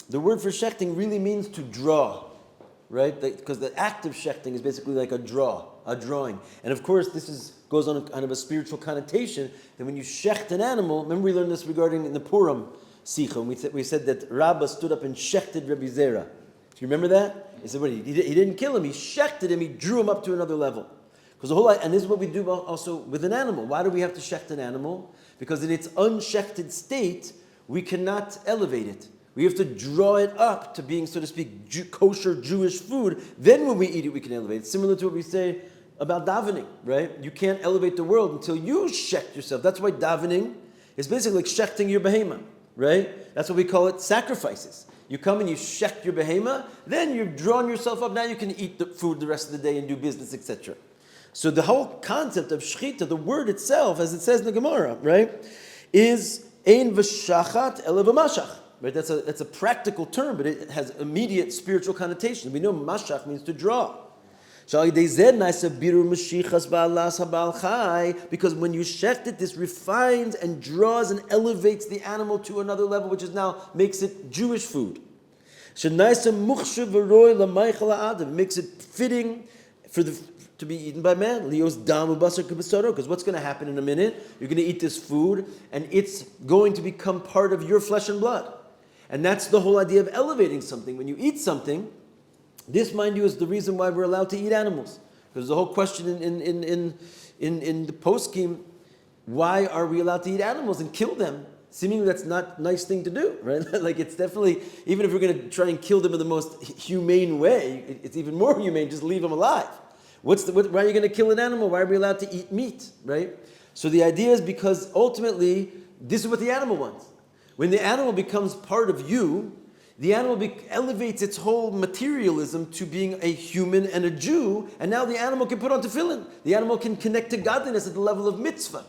the word for shechting really means to draw, right? Because the act of shechting is basically like a drawing. And of course, goes on a kind of a spiritual connotation that when you shecht an animal, remember we learned this regarding in the Purim Sicha, we said that Rabbah stood up and shechted Rabbi Zera. Do you remember that? He said, he didn't kill him, he shechted him, he drew him up to another level. Because and this is what we do also with an animal. Why do we have to shecht an animal? Because in its unshechted state, we cannot elevate it. We have to draw it up to being, so to speak, kosher Jewish food. Then when we eat it, we can elevate it. Similar to what we say about davening, right? You can't elevate the world until you shecht yourself. That's why davening is basically like shechting your behemoth, right? That's what we call it, sacrifices. You come and you shecht your behemoth, then you've drawn yourself up. Now you can eat the food the rest of the day and do business, etc. So the whole concept of shechita, the word itself, as it says in the Gemara, right, is ein v'shachat ele v'mashach. Right? That's a practical term, but it has immediate spiritual connotation. We know mashach means to draw. Because when you shecht it, this refines and draws and elevates the animal to another level, which is now makes it Jewish food. It makes it fitting to be eaten by man. Because what's going to happen in a minute? You're going to eat this food, and it's going to become part of your flesh and blood. And that's the whole idea of elevating something. When you eat something, this, mind you, is the reason why we're allowed to eat animals. Because the whole question in the post-scheme, why are we allowed to eat animals and kill them? Seemingly that's not a nice thing to do, right? Like it's definitely, even if we're going to try and kill them in the most humane way, it's even more humane, just leave them alive. Why are you going to kill an animal? Why are we allowed to eat meat, right? So the idea is because ultimately, this is what the animal wants. When the animal becomes part of you, the animal elevates its whole materialism to being a human and a Jew, and now the animal can put on tefillin. The animal can connect to godliness at the level of mitzvah.